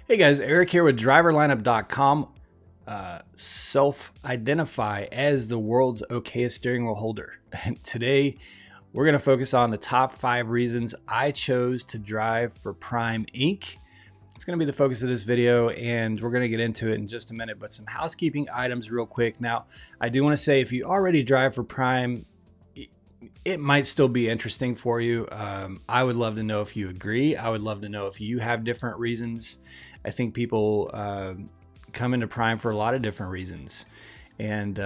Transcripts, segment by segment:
Hey guys, Eric here with driverlineup.com. Self-identify as the world's okayest steering wheel holder. And today we're going to focus on the top 5 reasons I chose to drive for Prime Inc. It's going to be the focus of this video, and we're going to get into it in just a minute, but some housekeeping items real quick. Now, I do want to say if you already drive for Prime, it might still be interesting for you. I would love to know if you agree. I would love to know if you have different reasons. I think people come into Prime for a lot of different reasons. And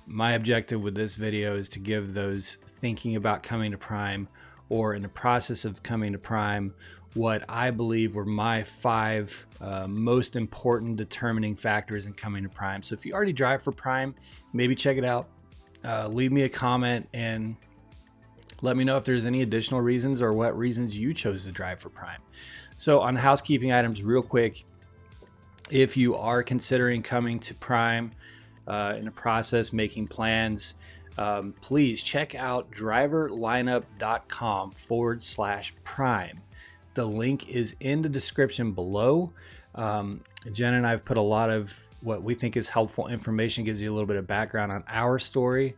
my objective with this video is to give those thinking about coming to Prime or in the process of coming to Prime what I believe were my 5 most important determining factors in coming to Prime. So if you already drive for Prime, maybe check it out. Leave me a comment and let me know if there's any additional reasons or what reasons you chose to drive for Prime. So on housekeeping items real quick, if you are considering coming to Prime in the process, making plans, please check out driverlineup.com/Prime. The link is in the description below. Jen and I have put a lot of what we think is helpful information, gives you a little bit of background on our story,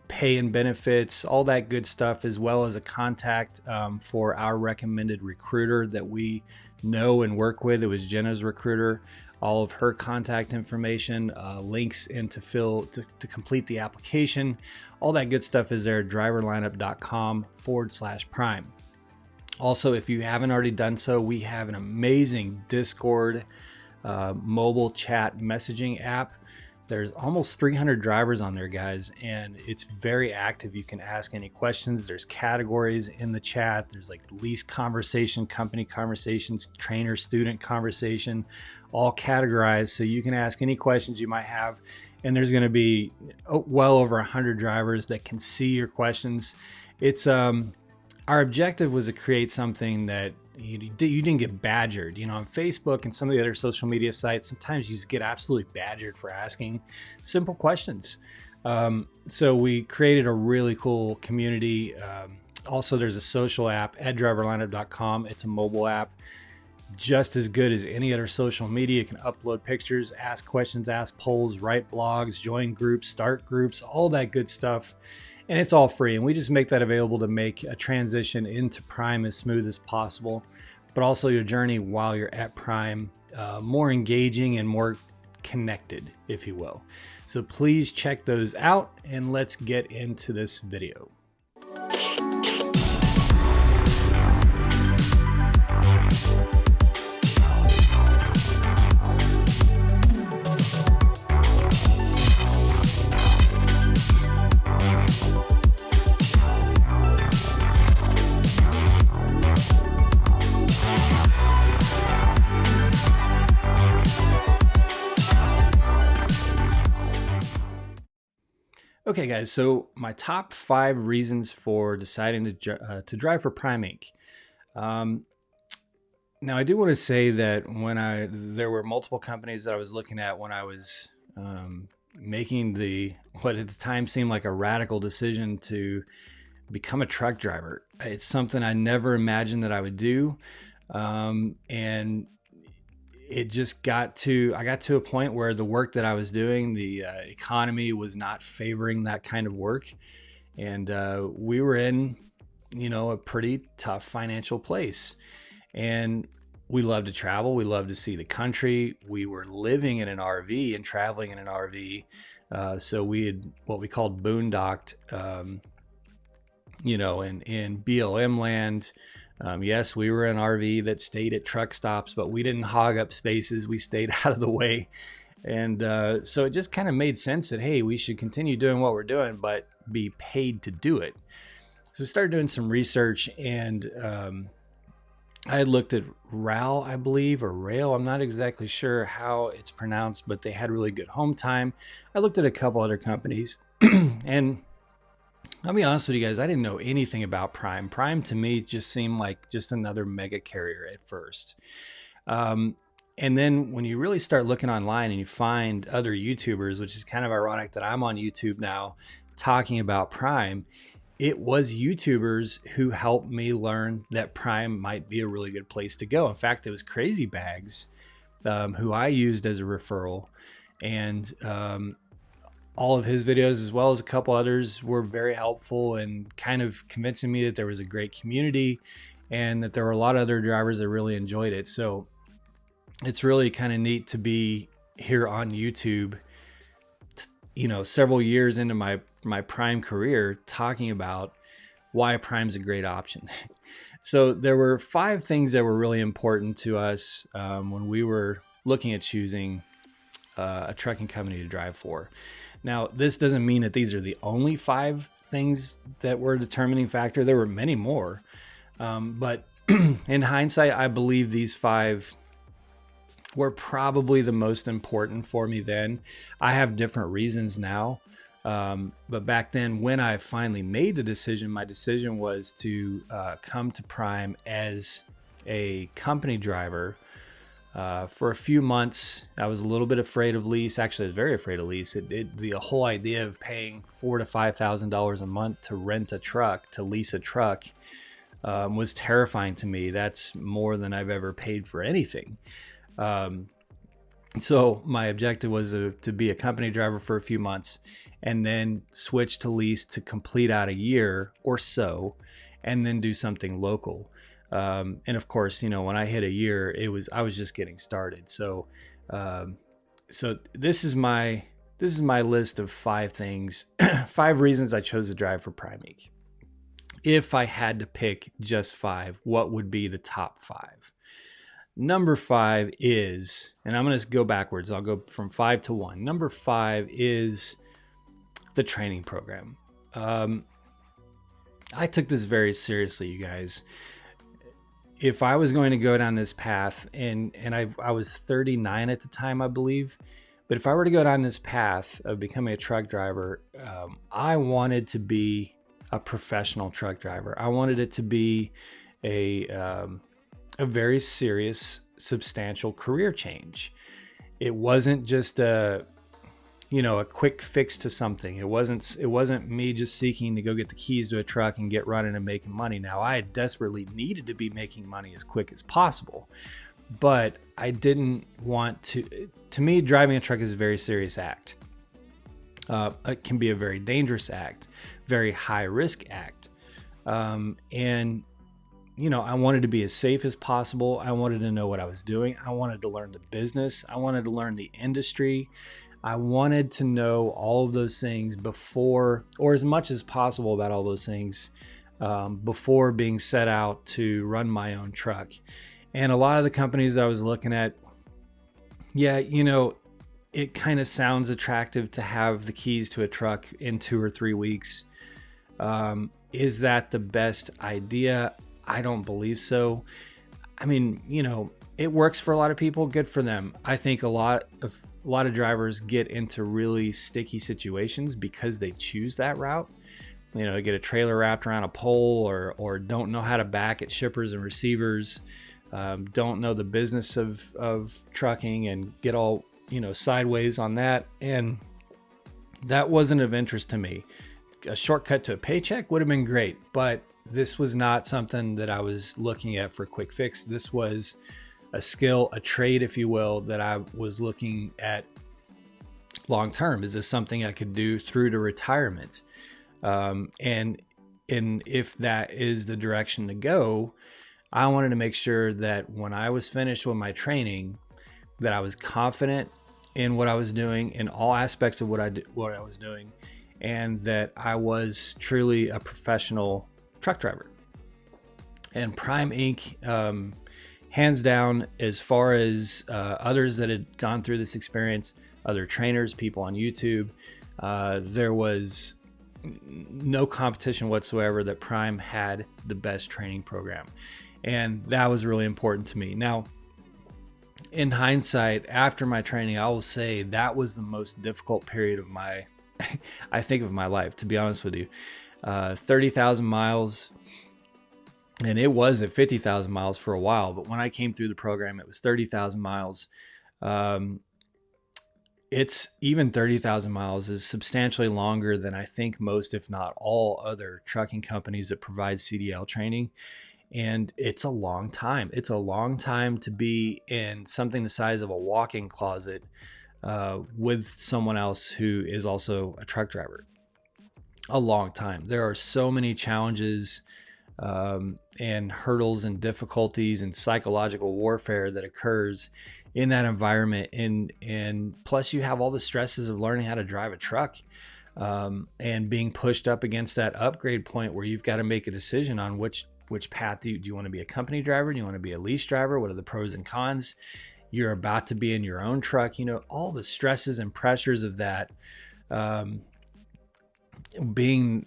pay and benefits, all that good stuff, as well as a contact for our recommended recruiter that we know and work with. It was Jenna's recruiter. All of her contact information, links in to complete the application. All that good stuff is there at driverlineup.com/Prime. Also, if you haven't already done so, we have an amazing Discord mobile chat messaging app. There's almost 300 drivers on there, guys, and it's very active. You can ask any questions. There's categories in the chat. There's like lease conversation, company conversations, trainer student conversation, all categorized. So you can ask any questions you might have. And there's going to be well over 100 drivers that can see your questions. It's our objective was to create something that you didn't get badgered. You know, on Facebook and some of the other social media sites, sometimes you just get absolutely badgered for asking simple questions. So we created a really cool community. Also, there's a social app at driverlineup.com. It's a mobile app, just as good as any other social media. You can upload pictures, ask questions, ask polls, write blogs, join groups, start groups, all that good stuff. And it's all free, and we just make that available to make a transition into Prime as smooth as possible, but also your journey while you're at Prime more engaging and more connected, if you will. So please check those out, and let's get into this video. Okay, guys, so my top 5 reasons for deciding to drive for Prime Inc. Now, I do want to say that there were multiple companies that I was looking at when I was making what at the time seemed like a radical decision to become a truck driver. It's something I never imagined that I would do, and it just I got to a point where the work that I was doing, the economy was not favoring that kind of work. And we were in, a pretty tough financial place. And we love to travel. We love to see the country. We were living in an RV and traveling in an RV. So we had what we called boondocked, in BLM land. Yes, we were an RV that stayed at truck stops, but we didn't hog up spaces. We stayed out of the way. And so it just kind of made sense that, hey, we should continue doing what we're doing, but be paid to do it. So we started doing some research, and I had looked at RAL, I believe, or Rail. I'm not exactly sure how it's pronounced, but they had really good home time. I looked at a couple other companies, and I'll be honest with you guys, I didn't know anything about Prime. Prime to me just seemed like just another mega carrier at first. And then when you really start looking online and you find other YouTubers, which is kind of ironic that I'm on YouTube now talking about Prime, it was YouTubers who helped me learn that Prime might be a really good place to go. In fact, it was Crazy Bags, who I used as a referral, and all of his videos, as well as a couple others, were very helpful and kind of convincing me that there was a great community and that there were a lot of other drivers that really enjoyed it. So it's really kind of neat to be here on YouTube, several years into my Prime career, talking about why Prime's a great option. So there were 5 things that were really important to us when we were looking at choosing a trucking company to drive for. Now, this doesn't mean that these are the only 5 things that were a determining factor. There were many more. But in hindsight, I believe these 5 were probably the most important for me then. I have different reasons now. But back then, when I finally made the decision, my decision was to come to Prime as a company driver. For a few months, I was a little bit afraid of lease. Actually, I was very afraid of lease. The whole idea of paying $4,000 to $5,000 a month to rent a truck, to lease a truck, was terrifying to me. That's more than I've ever paid for anything. So my objective was to be a company driver for a few months and then switch to lease to complete out a year or so, and then do something local. And of course, when I hit a year, I was just getting started. So this is my list of 5 things, 5 reasons I chose to drive for Prime Inc. If I had to pick just 5, what would be the top 5? Number 5 is, and I'm going to go backwards. I'll go from 5 to 1. Number 5 is the training program. I took this very seriously, you guys. If I was going to go down this path, and I was 39 at the time, I believe, but if I were to go down this path of becoming a truck driver, I wanted to be a professional truck driver. I wanted it to be a very serious, substantial career change. It wasn't just a quick fix to something. It wasn't me just seeking to go get the keys to a truck and get running and making money. Now, I desperately needed to be making money as quick as possible, but I didn't want to me, driving a truck is a very serious act. It can be a very dangerous act, very high risk act. And I wanted to be as safe as possible. I wanted to know what I was doing. I wanted to learn the business. I wanted to learn the industry. I wanted to know all of those things before, or as much as possible about all those things, before being set out to run my own truck. And a lot of the companies I was looking at, it kind of sounds attractive to have the keys to a truck in 2 or 3 weeks. Is that the best idea? I don't believe so. I mean, it works for a lot of people. Good for them. I think a lot of drivers get into really sticky situations because they choose that route. They get a trailer wrapped around a pole, or don't know how to back at shippers and receivers, don't know the business of trucking, and get all sideways on that. And that wasn't of interest to me. A shortcut to a paycheck would have been great, but this was not something that I was looking at for a quick fix. This was a skill, a trade, if you will, that I was looking at long term. Is this something I could do through to retirement? And if that is the direction to go, I wanted to make sure that when I was finished with my training, that I was confident in what I was doing, in all aspects of what I was doing, and that I was truly a professional truck driver. And Prime Inc., hands down, as far as others that had gone through this experience, other trainers, people on YouTube, there was no competition whatsoever that Prime had the best training program. And that was really important to me. Now, in hindsight, after my training, I will say that was the most difficult period of my life, to be honest with you. 30,000 miles, and it was at 50,000 miles for a while, but when I came through the program, it was 30,000 miles. it's even 30,000 miles is substantially longer than I think most, if not all, other trucking companies that provide CDL training. And it's a long time. It's a long time to be in something the size of a walk-in closet with someone else who is also a truck driver. A long time. There are so many challenges and hurdles and difficulties and psychological warfare that occurs in that environment. And plus you have all the stresses of learning how to drive a truck and being pushed up against that upgrade point where you've got to make a decision on which path do you want to be a company driver? Do you want to be a lease driver? What are the pros and cons? You're about to be in your own truck, all the stresses and pressures of that. Being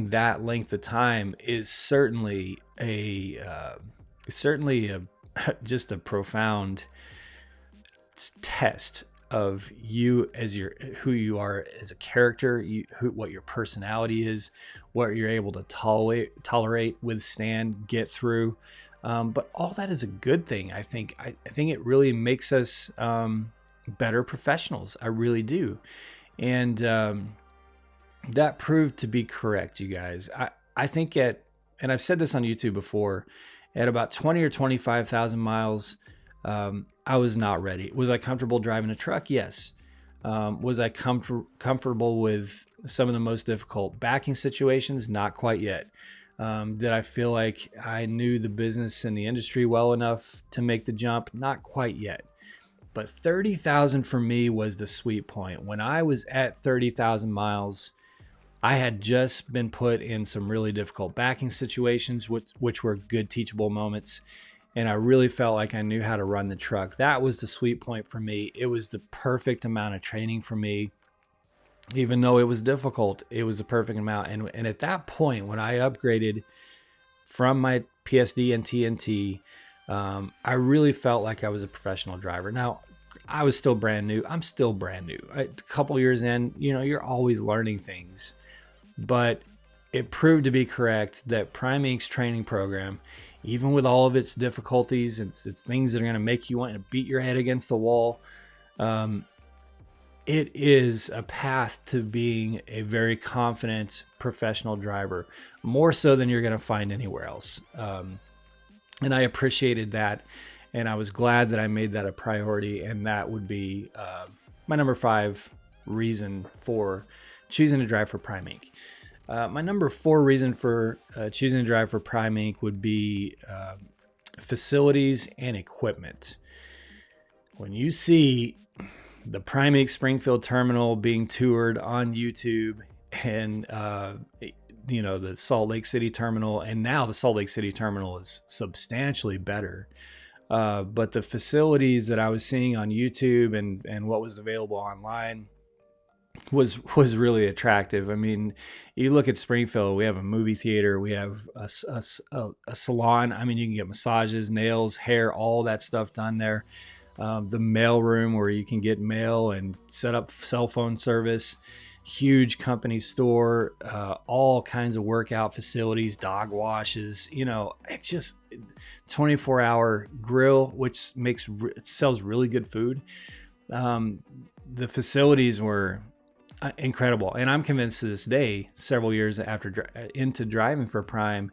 that length of time is certainly just a profound test of you as who you are as a character, what your personality is, what you're able to tolerate, withstand, get through. But all that is a good thing. I think it really makes us better professionals. I really do. And that proved to be correct, you guys. I think and I've said this on YouTube before, at about 20 or 25,000 miles, I was not ready. Was I comfortable driving a truck? Yes. Was I comfortable with some of the most difficult backing situations? Not quite yet. Did I feel like I knew the business and the industry well enough to make the jump? Not quite yet. But 30,000 for me was the sweet point. When I was at 30,000 miles, I had just been put in some really difficult backing situations, which were good teachable moments. And I really felt like I knew how to run the truck. That was the sweet point for me. It was the perfect amount of training for me. Even though it was difficult, it was the perfect amount. And at that point, when I upgraded from my PSD and TNT, I really felt like I was a professional driver. Now, I was still brand new. I'm still brand new. A couple years in, you're always learning things. But it proved to be correct that Prime Inc.'s training program, even with all of its difficulties, it's things that are going to make you want to beat your head against the wall, it is a path to being a very confident professional driver, more so than you're going to find anywhere else. And I appreciated that, and I was glad that I made that a priority, and that would be my number 5 reason for choosing to drive for Prime Inc. My number 4 reason for choosing to drive for Prime Inc. would be facilities and equipment. When you see the Prime Inc. Springfield terminal being toured on YouTube, and the Salt Lake City terminal, and now the Salt Lake City terminal is substantially better. But the facilities that I was seeing on YouTube and what was available online was really attractive. I mean, you look at Springfield, we have a movie theater, we have a salon. I mean, you can get massages, nails, hair, all that stuff done there. The mail room where you can get mail and set up cell phone service, huge company store, all kinds of workout facilities, dog washes, it's just 24-hour grill, which sells really good food. The facilities were incredible. And I'm convinced to this day, several years into driving for Prime,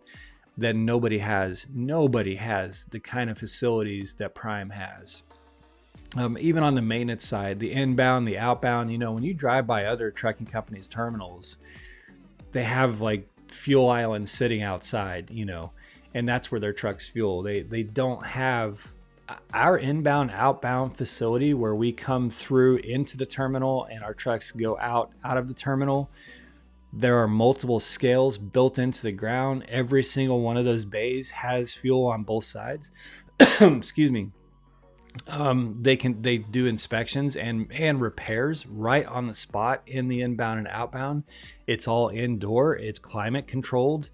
that nobody has the kind of facilities that Prime has. Even on the maintenance side, the inbound, the outbound, when you drive by other trucking companies' terminals, they have like fuel islands sitting outside, and that's where their trucks fuel. They don't have our inbound, outbound facility where we come through into the terminal and our trucks go out of the terminal. There are multiple scales built into the ground. Every single one of those bays has fuel on both sides. Excuse me. They do inspections and repairs right on the spot in the inbound and outbound. It's all indoor. It's climate controlled,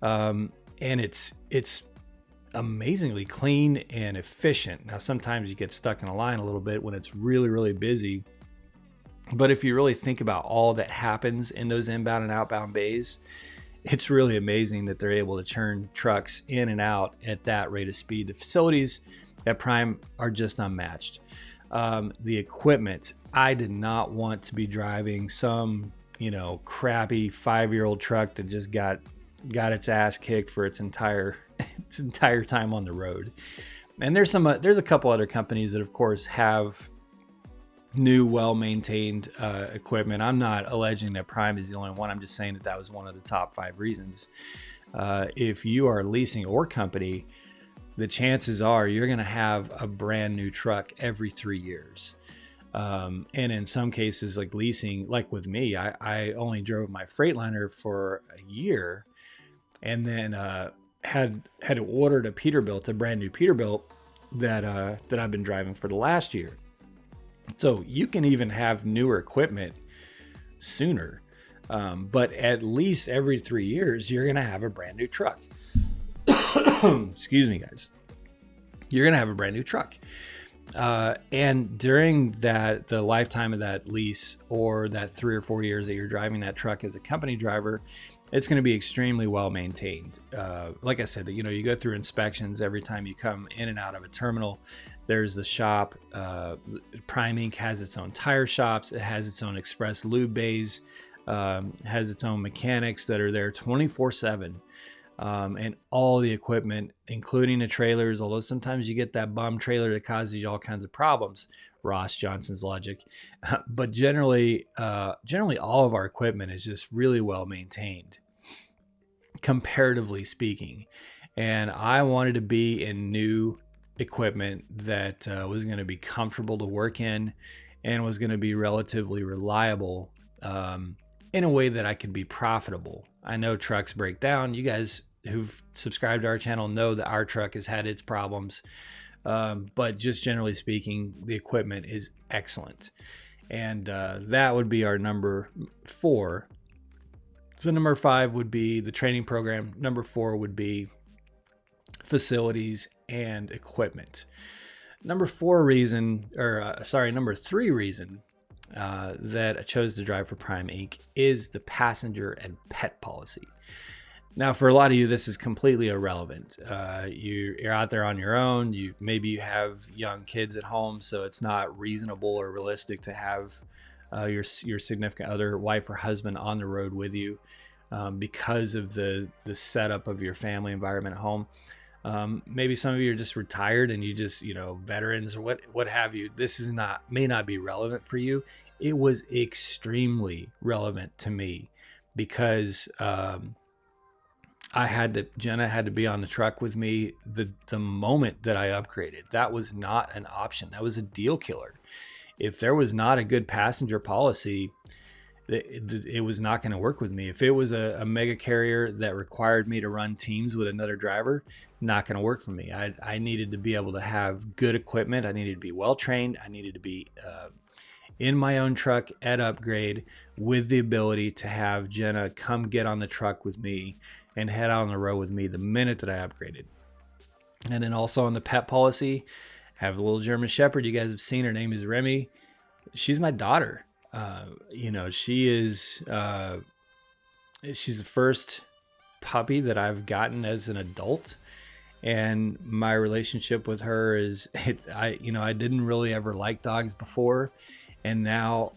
and it's amazingly clean and efficient. Now, sometimes you get stuck in a line a little bit when it's really, really busy. But if you really think about all that happens in those inbound and outbound bays, it's really amazing that they're able to churn trucks in and out at that rate of speed. The facilities at Prime are just unmatched. The equipment, I did not want to be driving some, crappy 5-year-old truck that just got its ass kicked for its entire time on the road. And there's a couple other companies that of course have new, well-maintained equipment. I'm not alleging that Prime is the only one. I'm just saying that was one of the top 5 reasons. If you are leasing or company, the chances are you're going to have a brand new truck every 3 years. And in some cases, like leasing, like with me, I only drove my Freightliner for a year, and then had ordered a Peterbilt, a brand new Peterbilt that I've been driving for the last year. So you can even have newer equipment sooner, but at least every 3 years, you're going to have a brand new truck. Excuse me, guys. You're going to have a brand new truck. And during the lifetime of that lease, or that 3 or 4 years that you're driving that truck as a company driver, it's going to be extremely well maintained. Like I said, you go through inspections every time you come in and out of a terminal. There's the shop. Prime Inc. has its own tire shops. It has its own express lube bays. Has its own mechanics that are there 24/7. And all the equipment, including the trailers, although sometimes you get that bum trailer that causes you all kinds of problems, Ross Johnson's logic. But generally all of our equipment is just really well maintained, comparatively speaking. And I wanted to be in new equipment that was going to be comfortable to work in and was going to be relatively reliable in a way that I could be profitable. I know trucks break down. You guys who've subscribed to our channel know that our truck has had its problems. But just generally speaking, the equipment is excellent. And that would be our number 4. So number 5 would be the training program. Number 4 would be facilities and equipment. Number 3 reason that I chose to drive for Prime Inc. is the passenger and pet policy. Now, for a lot of you, this is completely irrelevant. You're out there on your own. Maybe you have young kids at home, so it's not reasonable or realistic to have your significant other, wife or husband, on the road with you because of the setup of your family environment at home. Maybe some of you are just retired and you just, veterans or what have you. This may not be relevant for you. It was extremely relevant to me because Jenna had to be on the truck with me the moment that I upgraded. That was not an option. That was a deal killer. If there was not a good passenger policy, it was not going to work with me. If it was a mega carrier that required me to run teams with another driver, not going to work for me. I needed to be able to have good equipment. I needed to be well trained. I needed to be in my own truck at upgrade with the ability to have Jenna come get on the truck with me and head out on the road with me the minute that I upgraded. And then also on the pet policy, I have a little German Shepherd. You guys have seen her. Name is Remy. She's my daughter. She's the first puppy that I've gotten as an adult, and my relationship with her is I didn't really ever like dogs before, and now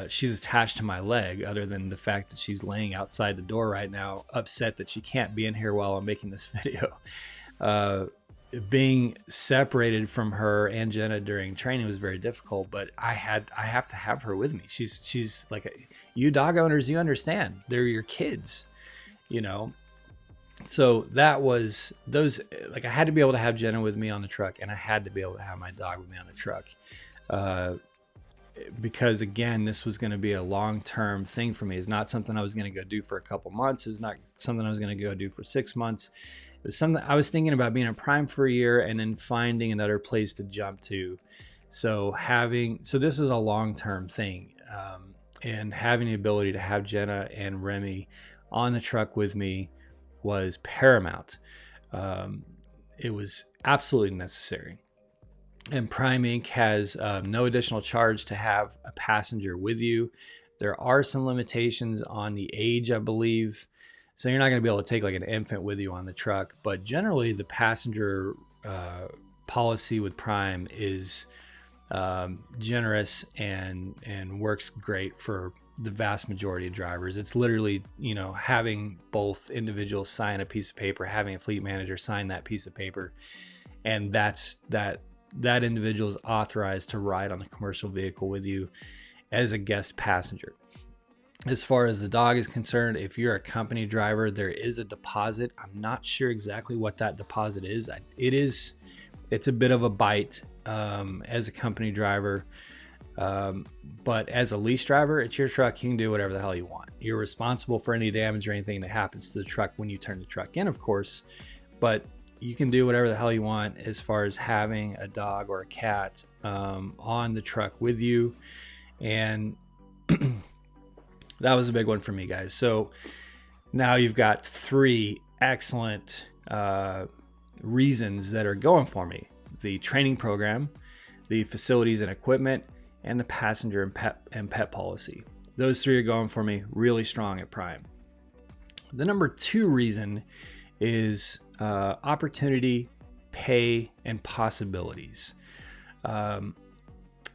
she's attached to my leg, other than the fact that she's laying outside the door right now, upset that she can't be in here while I'm making this video. Being separated from her and Jenna during training was very difficult, but I have to have her with me. She's like, you dog owners, you understand, they're your kids, so that was those, like, I had to be able to have Jenna with me on the truck, and I had to be able to have my dog with me on the truck, because again, this was going to be a long-term thing for me. It's not something I was going to go do for a couple months. It was not something I was going to go do for 6 months. It was something I was thinking about being a Prime for a year and then finding another place to jump to. So this was a long-term thing, and having the ability to have Jenna and Remy on the truck with me was paramount. It was absolutely necessary. And Prime Inc. has no additional charge to have a passenger with you. There are some limitations on the age, I believe. So you're not going to be able to take like an infant with you on the truck. But generally, the passenger policy with Prime is generous and works great for the vast majority of drivers. It's literally, having both individuals sign a piece of paper, having a fleet manager sign that piece of paper, and that individual is authorized to ride on a commercial vehicle with you as a guest passenger. As far as the dog is concerned, if you're a company driver, there is a deposit. I'm not sure exactly what that deposit is. It's a bit of a bite as a company driver. But as a lease driver, it's your truck. You can do whatever the hell you want. You're responsible for any damage or anything that happens to the truck when you turn the truck in, of course. But you can do whatever the hell you want as far as having a dog or a cat on the truck with you. And that was a big one for me, guys. So now you've got 3 excellent reasons that are going for me: the training program, the facilities and equipment, and the passenger and pet policy. Those 3 are going for me really strong at Prime. The number 2 reason is opportunity, pay, and possibilities.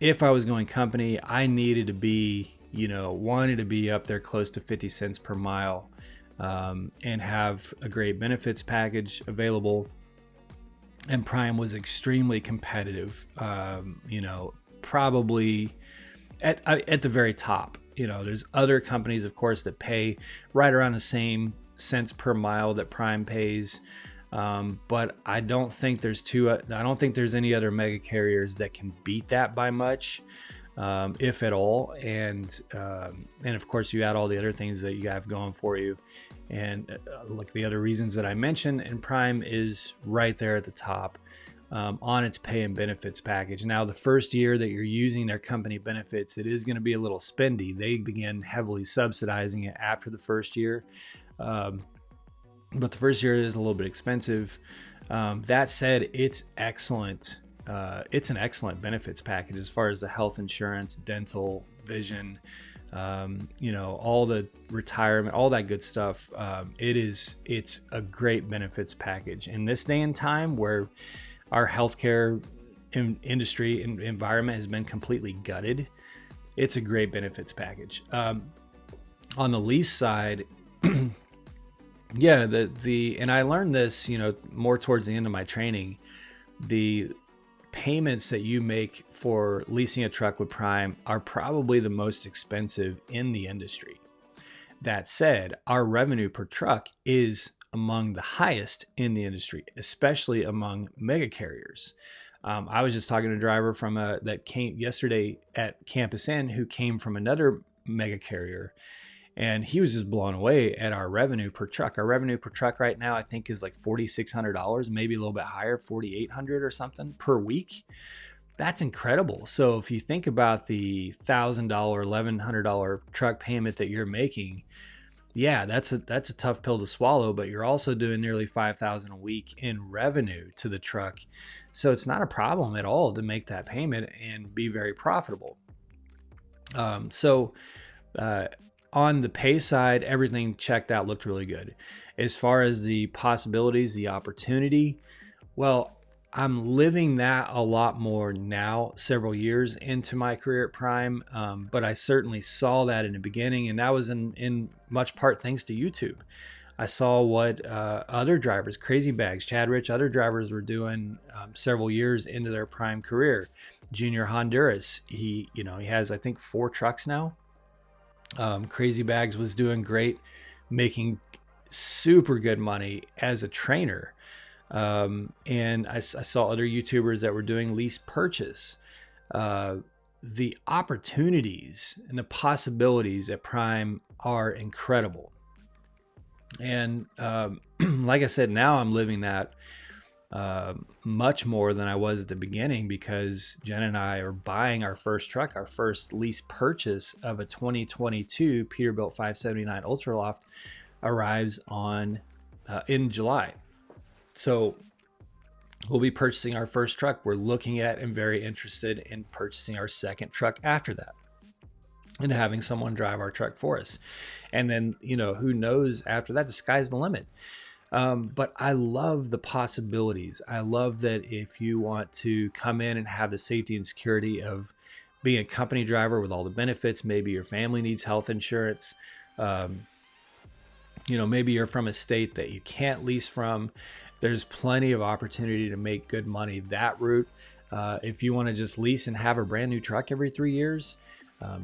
If I was going company, I needed to be, wanted to be up there close to 50 cents per mile and have a great benefits package available. And Prime was extremely competitive, probably at the very top. There's other companies, of course, that pay right around the same cents per mile that Prime pays. But I don't think there's any other mega carriers that can beat that by much, if at all. And of course, you add all the other things that you have going for you. And like the other reasons that I mentioned, and Prime is right there at the top on its pay and benefits package. Now, the first year that you're using their company benefits, it is going to be a little spendy. They begin heavily subsidizing it after the first year. But the first year is a little bit expensive. That said, it's excellent. It's an excellent benefits package as far as the health insurance, dental, vision, all the retirement, all that good stuff. It's a great benefits package in this day and time where our healthcare industry and environment has been completely gutted. It's a great benefits package. On the lease side, yeah, and I learned this, more towards the end of my training. The payments that you make for leasing a truck with Prime are probably the most expensive in the industry. That said, our revenue per truck is among the highest in the industry, especially among mega carriers. I was just talking to a driver that came yesterday at Campus Inn who came from another mega carrier. And he was just blown away at our revenue per truck. Our revenue per truck right now, I think, is like $4,600, maybe a little bit higher, $4,800 or something per week. That's incredible. So if you think about the $1,000, $1,100 truck payment that you're making, yeah, that's a tough pill to swallow. But you're also doing nearly $5,000 a week in revenue to the truck. So it's not a problem at all to make that payment and be very profitable. On the pay side, everything checked out, looked really good. As far as the possibilities, the opportunity, well, I'm living that a lot more now, several years into my career at Prime. But I certainly saw that in the beginning, and that was in much part thanks to YouTube. I saw what other drivers, Crazy Bags, Chad Rich, other drivers were doing several years into their Prime career. Junior Honduras, he has, I think, 4 trucks now. Crazy Bags was doing great, making super good money as a trainer. And I saw other YouTubers that were doing lease purchase. The opportunities and the possibilities at Prime are incredible. And like I said, now I'm living that much more than I was at the beginning, because Jen and I are buying our first truck. Our first lease purchase of a 2022 Peterbilt 579 Ultraloft arrives in July. So we'll be purchasing our first truck. We're looking at and very interested in purchasing our second truck after that, and having someone drive our truck for us. And then, who knows, after that, the sky's the limit. But I love the possibilities. I love that if you want to come in and have the safety and security of being a company driver with all the benefits, maybe your family needs health insurance. Maybe you're from a state that you can't lease from. There's plenty of opportunity to make good money that route. If you want to just lease and have a brand new truck every 3 years,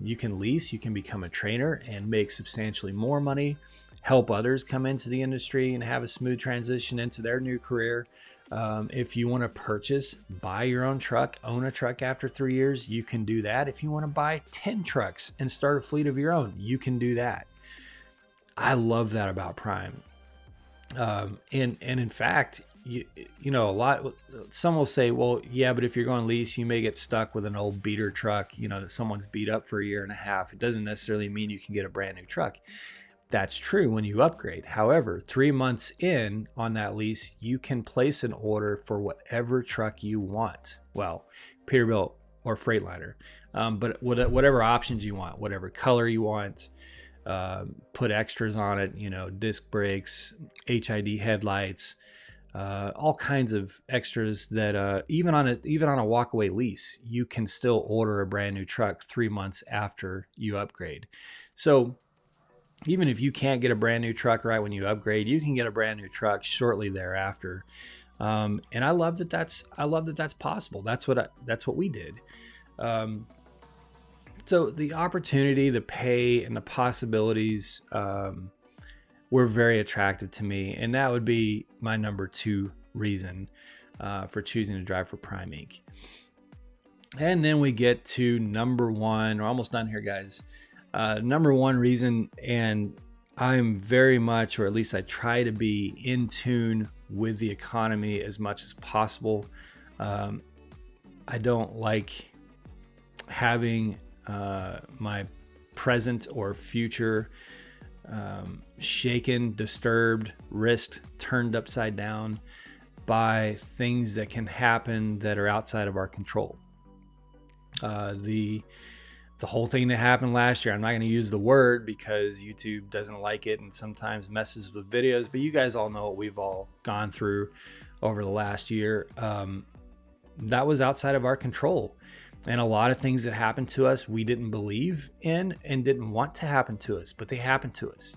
you can lease, you can become a trainer and make substantially more money, help others come into the industry and have a smooth transition into their new career. If you want to purchase, buy your own truck, own a truck after 3 years, you can do that. If you want to buy 10 trucks and start a fleet of your own, you can do that. I love that about Prime. And in fact, some will say, well, yeah, but if you're going lease, you may get stuck with an old beater truck, that someone's beat up for a year and a half. It doesn't necessarily mean you can get a brand new truck. That's true when you upgrade. However, 3 months in on that lease, you can place an order for whatever truck you want. Well, Peterbilt or Freightliner, but whatever options you want, whatever color you want. Put extras on it, disc brakes, HID headlights, all kinds of extras that even on a walkaway lease, you can still order a brand new truck 3 months after you upgrade. So even if you can't get a brand new truck right when you upgrade, you can get a brand new truck shortly thereafter. And I love that that's possible. That's what we did. So the opportunity, the pay, and the possibilities were very attractive to me. And that would be my number 2 reason for choosing to drive for Prime Inc. And then we get to number 1. We're almost done here, guys. Number 1 reason, and I'm very much, or at least I try to be in tune with the economy as much as possible. I don't like having my present or future shaken, disturbed, risked, turned upside down by things that can happen that are outside of our control. The whole thing that happened last year, I'm not going to use the word because YouTube doesn't like it and sometimes messes with videos, but you guys all know what we've all gone through over the last year. That was outside of our control. And a lot of things that happened to us, we didn't believe in and didn't want to happen to us, but they happened to us,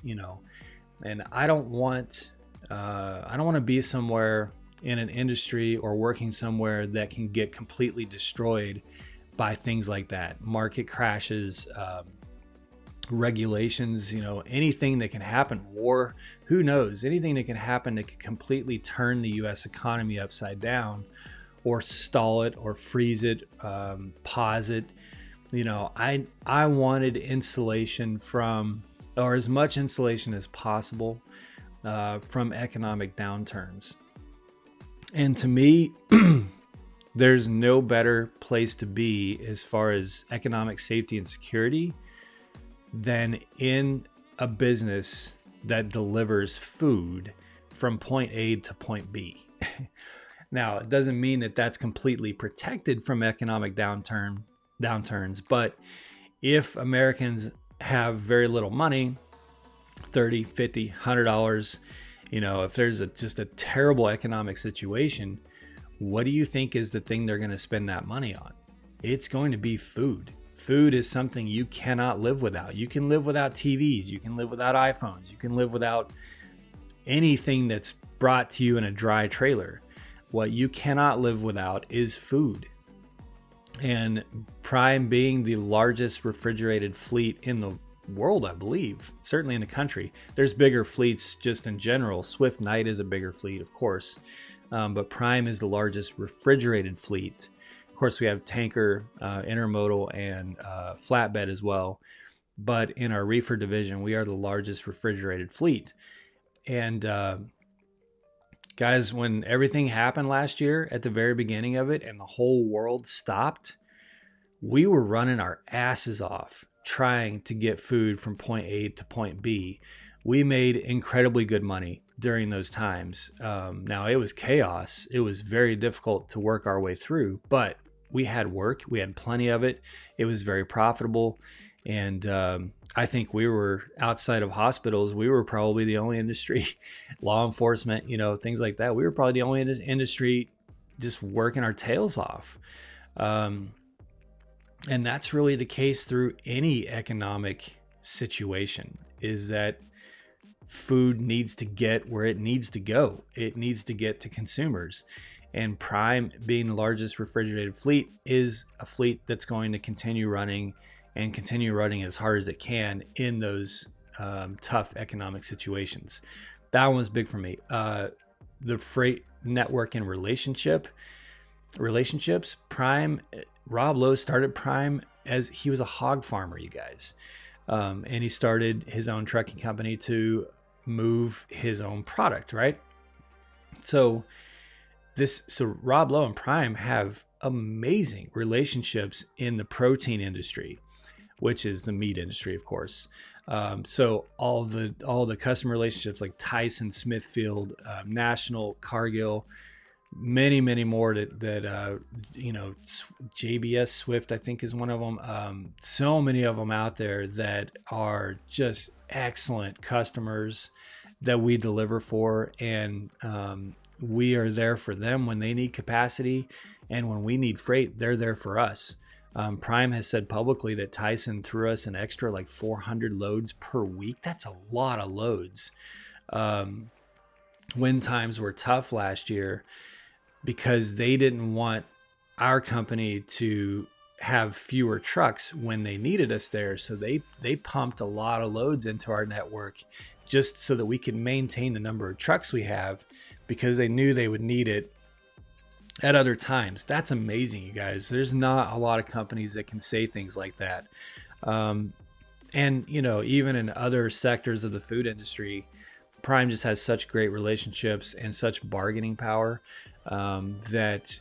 and I don't want to be somewhere in an industry or working somewhere that can get completely destroyed by things like that. Market crashes, regulations, anything that can happen, war, who knows, anything that can happen that could completely turn the U.S. economy upside down, or stall it, or freeze it, pause it. I wanted insulation from, or as much insulation as possible from economic downturns. And to me, there's no better place to be as far as economic safety and security than in a business that delivers food from point A to point B. Now, it doesn't mean that that's completely protected from economic downturns, but if Americans have very little money, $30, $50, $100, if there's just a terrible economic situation, what do you think is the thing they're going to spend that money on? It's going to be food. Food is something you cannot live without. You can live without TVs. You can live without iPhones. You can live without anything that's brought to you in a dry trailer. What you cannot live without is food. And Prime being the largest refrigerated fleet in the world, I believe, certainly in the country. There's bigger fleets just in general. Swift Knight is a bigger fleet, of course. But Prime is the largest refrigerated fleet. Of course, we have tanker, intermodal, and flatbed as well. But in our reefer division, we are the largest refrigerated fleet. And guys, when everything happened last year at the very beginning of it and the whole world stopped, we were running our asses off trying to get food from point A to point B. We made incredibly good money during those times. Now, it was chaos. It was very difficult to work our way through, but we had work. We had plenty of it. It was very profitable. And I think we were, outside of hospitals, we were probably the only industry, law enforcement, things like that. We were probably the only industry just working our tails off. And that's really the case through any economic situation, is that food needs to get where it needs to go. It needs to get to consumers. And Prime, being the largest refrigerated fleet, is a fleet that's going to continue running as hard as it can in those tough economic situations. That one was big for me. The freight network and relationships. Prime, Rob Lowe started Prime as he was a hog farmer, you guys. And he started his own trucking company to move his own product, right? So Rob Lowe and Prime have amazing relationships in the protein industry, which is the meat industry, of course. So all the customer relationships like Tyson, Smithfield, National, Cargill, many more that JBS Swift, I think, is one of them. So many of them out there that are just excellent customers that we deliver for, and we are there for them when they need capacity, and when we need freight, they're there for us. Prime has said publicly that Tyson threw us an extra like 400 loads per week. That's a lot of loads. When times were tough last year, because they didn't want our company to have fewer trucks when they needed us there. So they pumped a lot of loads into our network just so that we could maintain the number of trucks we have, because they knew they would need it at other times. That's amazing, you guys. There's not a lot of companies that can say things like that. And, even in other sectors of the food industry, Prime just has such great relationships and such bargaining power that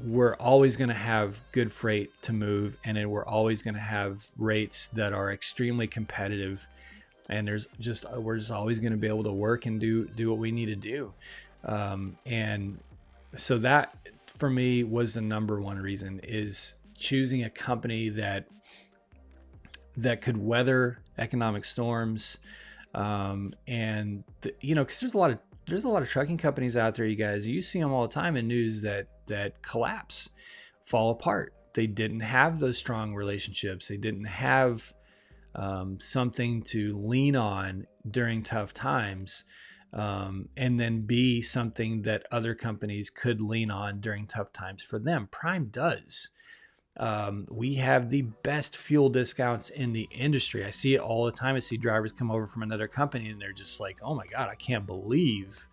we're always going to have good freight to move, and then we're always going to have rates that are extremely competitive. And we're just always going to be able to work and do what we need to do. And so that for me was the number one reason, is choosing a company that could weather economic storms. And because there's a lot of trucking companies out there, you guys, you see them all the time in news that collapse, fall apart. They didn't have those strong relationships. They didn't have something to lean on during tough times, and then be something that other companies could lean on during tough times for them. Prime does. We have the best fuel discounts in the industry. I see it all the time. I see drivers come over from another company and they're just like, oh my God, I can't believe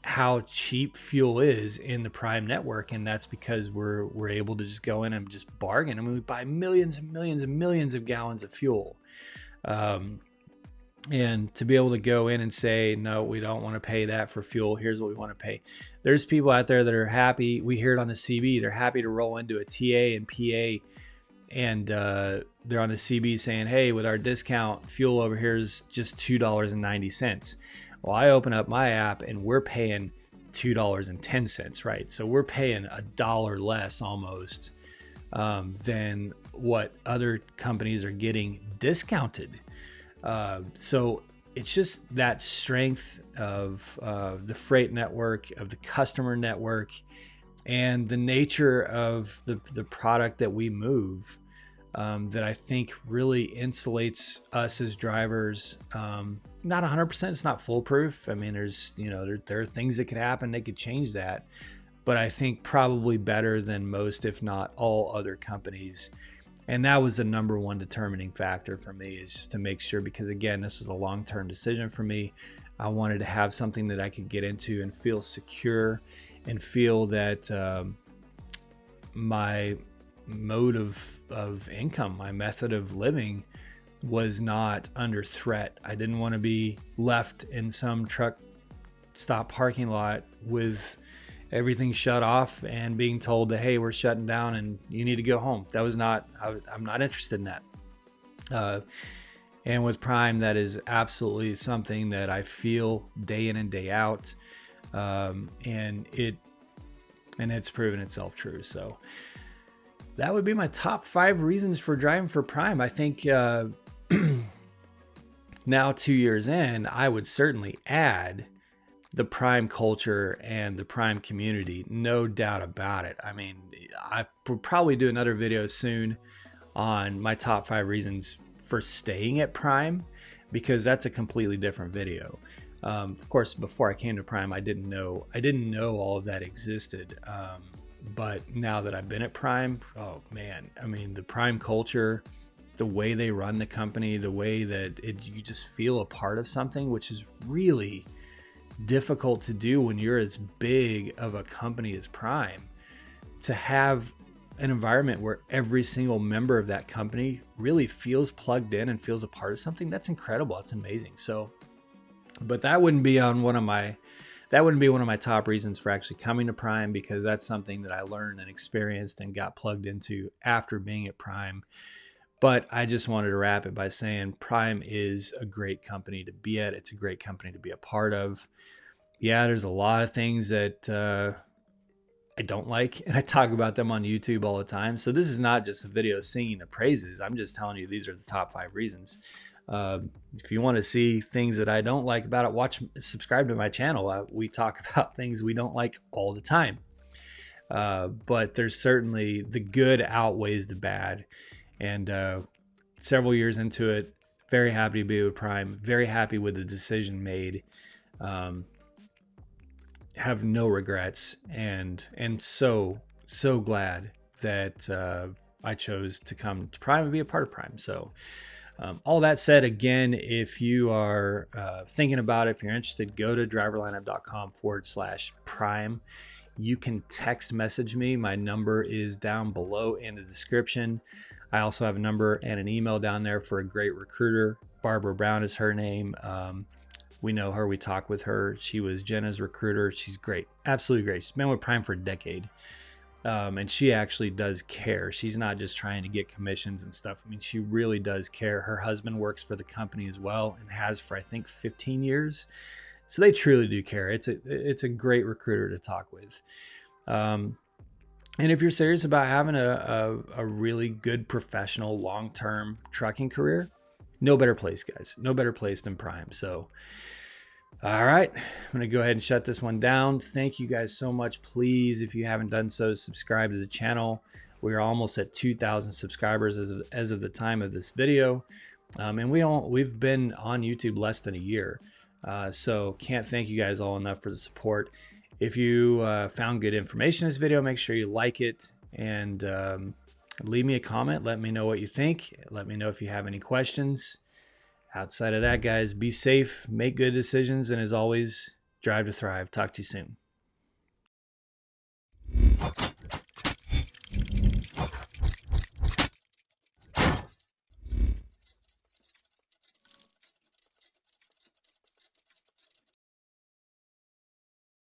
how cheap fuel is in the Prime network. And that's because we're able to just go in and just bargain. I mean, we buy millions and millions and millions of gallons of fuel. And to be able to go in and say, no, we don't want to pay that for fuel. Here's what we want to pay. There's people out there that are happy. We hear it on the CB. They're happy to roll into a TA and PA, and they're on the CB saying, hey, with our discount, fuel over here is just $2.90. Well, I open up my app and we're paying $2.10, right? So we're paying $1 less almost than what other companies are getting discounted. So it's just that strength of the freight network, of the customer network, and the nature of the product that we move, that I think really insulates us as drivers. Not 100%, it's not foolproof. I mean, there are things that could happen. They could change that, but I think probably better than most, if not all, other companies. And that was the number one determining factor for me, is just to make sure, because again, this was a long-term decision for me. I wanted to have something that I could get into and feel secure, and feel that my mode of income, my method of living, was not under threat. I didn't want to be left in some truck stop parking lot with everything shut off and being told that, hey, we're shutting down and you need to go home. That was not, I'm not interested in that. And with Prime, that is absolutely something that I feel day in and day out. And it's proven itself true. So that would be my top 5 reasons for driving for Prime. I think now 2 years in, I would certainly add the Prime culture and the Prime community, no doubt about it. I mean, I will probably do another video soon on my top 5 reasons for staying at Prime, because that's a completely different video. Of course, before I came to Prime, I didn't know all of that existed. But now that I've been at Prime, oh man, I mean, the Prime culture, the way they run the company, the way that you just feel a part of something, which is really difficult to do when you're as big of a company as Prime, to have an environment where every single member of that company really feels plugged in and feels a part of something. That's incredible. That's amazing. So, but that wouldn't be one of my top reasons for actually coming to Prime, because that's something that I learned and experienced and got plugged into after being at Prime. But I just wanted to wrap it by saying Prime is a great company to be at. It's a great company to be a part of. Yeah, there's a lot of things that I don't like, and I talk about them on YouTube all the time. So this is not just a video singing the praises. I'm just telling you these are the top 5 reasons. If you want to see things that I don't like about it, subscribe to my channel. We talk about things we don't like all the time. But there's certainly the good outweighs the bad. And several years into it, very happy to be with Prime, very happy with the decision made. Have no regrets, and so glad that I chose to come to Prime and be a part of Prime. So all that said, again, if you are thinking about it, if you're interested, go to driverlineup.com/Prime. You can text message me. My number is down below in the description. I also have a number and an email down there for a great recruiter. Barbara Brown is her name. We know her. We talk with her. She was Jenna's recruiter. She's great. Absolutely great. She's been with Prime for a decade. And she actually does care. She's not just trying to get commissions and stuff. I mean, she really does care. Her husband works for the company as well and has for, I think, 15 years. So they truly do care. It's a great recruiter to talk with. And if you're serious about having a really good professional long-term trucking career, no better place, guys. No better place than Prime. So, all right, I'm going to go ahead and shut this one down. Thank you guys so much. Please, if you haven't done so, subscribe to the channel. We are almost at 2,000 subscribers as of the time of this video. And we've been on YouTube less than a year. So can't thank you guys all enough for the support. If you found good information in this video, make sure you like it and leave me a comment. Let me know what you think. Let me know if you have any questions. Outside of that, guys, be safe, make good decisions, and as always, drive to thrive. Talk to you soon.